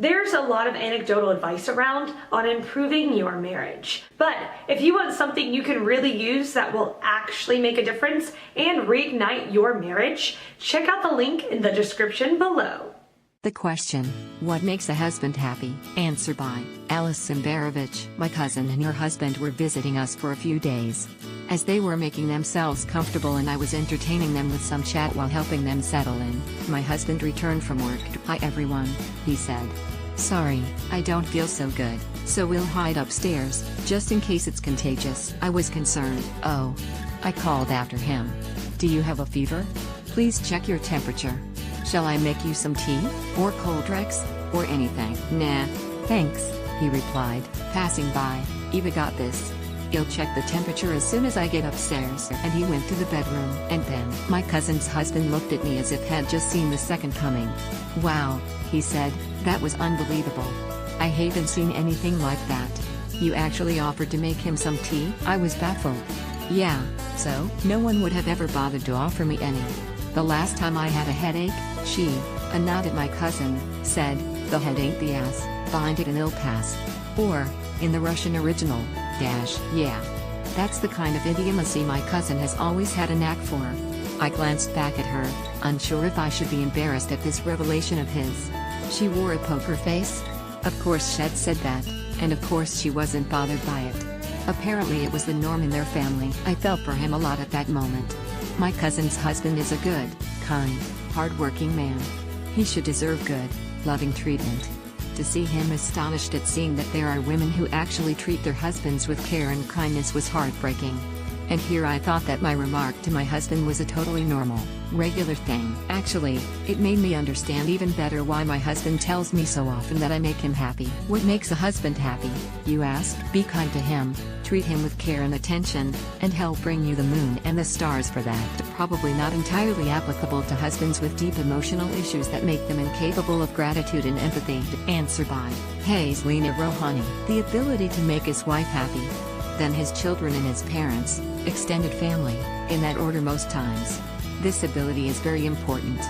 There's a lot of anecdotal advice around on improving your marriage. But if you want something you can really use that will actually make a difference and reignite your marriage, check out the link in the description below. The question, what makes a husband happy? Answer by Alice Simbarovich. My cousin and her husband were visiting us for a few days. As they were making themselves comfortable and I was entertaining them with some chat while helping them settle in, my husband returned from work. "Hi everyone," he said. "Sorry, I don't feel so good, so we'll hide upstairs, just in case it's contagious." I was concerned. "Oh." I called after him. "Do you have a fever? Please check your temperature. Shall I make you some tea, or cold drinks, or anything?" "Nah, thanks," he replied, passing by. "Eva got this. He'll check the temperature as soon as I get upstairs." And he went to the bedroom. And then, my cousin's husband looked at me as if had just seen the second coming. "Wow," he said, "that was unbelievable. I haven't seen anything like that. You actually offered to make him some tea?" I was baffled. "Yeah, so, no one would have ever bothered to offer me any. The last time I had a headache, she," a nod at my cousin, said, "the head ain't the ass, find it and it'll pass." Or, in the Russian original, yeah. That's the kind of idiomacy my cousin has always had a knack for. I glanced back at her, unsure if I should be embarrassed at this revelation of his. She wore a poker face. Of course she'd said that, and of course she wasn't bothered by it. Apparently it was the norm in their family. I felt for him a lot at that moment. My cousin's husband is a good, kind, hard-working man. He should deserve good, loving treatment. To see him astonished at seeing that there are women who actually treat their husbands with care and kindness was heartbreaking. And here I thought that my remark to my husband was a totally normal, regular thing. Actually, it made me understand even better why my husband tells me so often that I make him happy. What makes a husband happy, you ask? Be kind to him, treat him with care and attention, and he'll bring you the moon and the stars for that. Probably not entirely applicable to husbands with deep emotional issues that make them incapable of gratitude and empathy. Answer by Hazlina Rohani. The ability to make his wife happy, then his children and his parents, extended family, in that order most times. This ability is very important.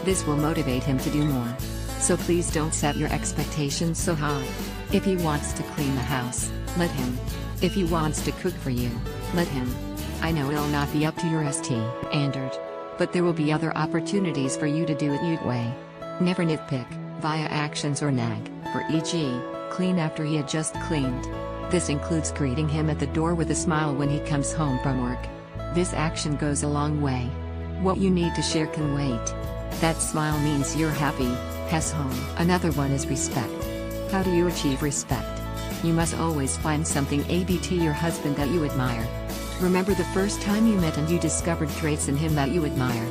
This will motivate him to do more. So please don't set your expectations so high. If he wants to clean the house, let him. If he wants to cook for you, let him. I know it'll not be up to your standard, but there will be other opportunities for you to do it your way. Never nitpick, via actions or nag, for e.g., clean after he had just cleaned. This includes greeting him at the door with a smile when he comes home from work. This action goes a long way. What you need to share can wait. That smile means you're happy, pass home. Another one is respect. How do you achieve respect? You must always find something about your husband that you admire. Remember the first time you met and you discovered traits in him that you admire.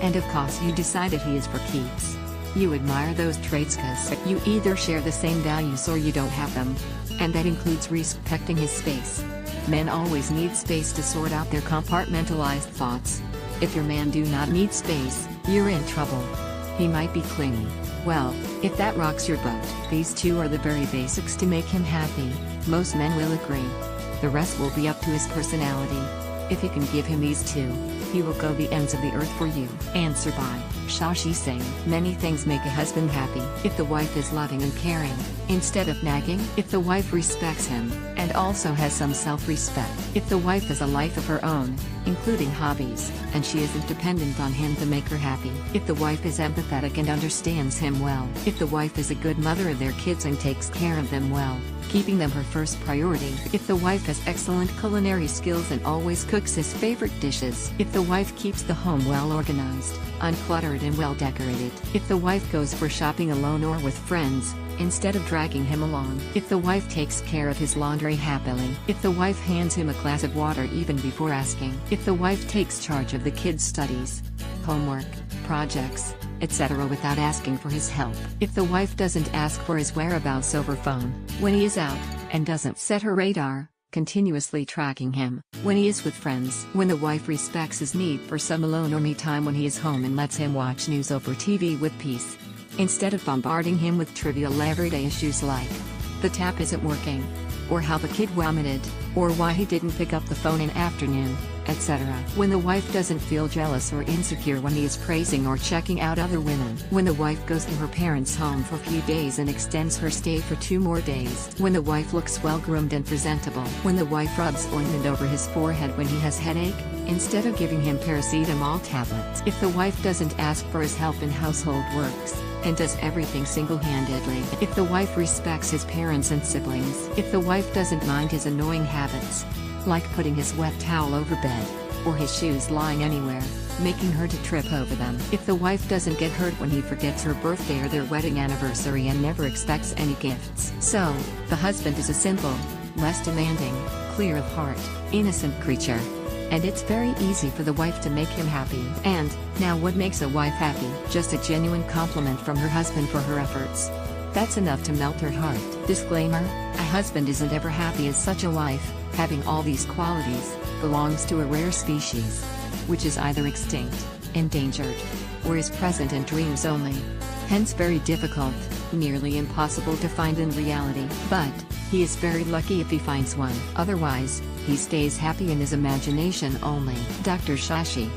And of course you decided he is for keeps. You admire those traits cause you either share the same values or you don't have them. And that includes respecting his space. Men always need space to sort out their compartmentalized thoughts. If your man do not need space, you're in trouble. He might be clingy. Well, if that rocks your boat. These two are the very basics to make him happy. Most men will agree. The rest will be up to his personality. If you can give him these two, he will go the ends of the earth for you. Answer by Shashi Singh. Many things make a husband happy. If the wife is loving and caring, instead of nagging. If the wife respects him, and also has some self-respect. If the wife has a life of her own, including hobbies, and she isn't dependent on him to make her happy. If the wife is empathetic and understands him well. If the wife is a good mother of their kids and takes care of them well, keeping them her first priority. If the wife has excellent culinary skills and always cooks his favorite dishes. If the wife keeps the home well organized, uncluttered and well decorated. If the wife goes for shopping alone or with friends, instead of dragging him along. If the wife takes care of his laundry happily. If the wife hands him a glass of water even before asking. If the wife takes charge of the kids' studies, homework, projects, etc. without asking for his help. If the wife doesn't ask for his whereabouts over phone, when he is out, and doesn't set her radar, continuously tracking him, when he is with friends. When the wife respects his need for some alone or me time when he is home and lets him watch news over TV with peace. Instead of bombarding him with trivial everyday issues like, the tap isn't working, or how the kid vomited, or why he didn't pick up the phone in afternoon. etc. When the wife doesn't feel jealous or insecure when he is praising or checking out other women. When the wife goes to her parents' home for a few days and extends her stay for 2 more days. When the wife looks well groomed and presentable. When the wife rubs ointment over his forehead when he has headache, instead of giving him paracetamol tablets. If the wife doesn't ask for his help in household works, and does everything single-handedly. If the wife respects his parents and siblings. If the wife doesn't mind his annoying habits, like putting his wet towel over bed, or his shoes lying anywhere, making her to trip over them. If the wife doesn't get hurt when he forgets her birthday or their wedding anniversary and never expects any gifts. So, the husband is a simple, less demanding, clear of heart, innocent creature. And it's very easy for the wife to make him happy. And, now what makes a wife happy? Just a genuine compliment from her husband for her efforts. That's enough to melt her heart. Disclaimer, a husband isn't ever happy as such a wife, having all these qualities, belongs to a rare species, which is either extinct, endangered, or is present in dreams only. Hence very difficult, nearly impossible to find in reality. But, he is very lucky if he finds one. Otherwise, he stays happy in his imagination only. Dr. Shashi.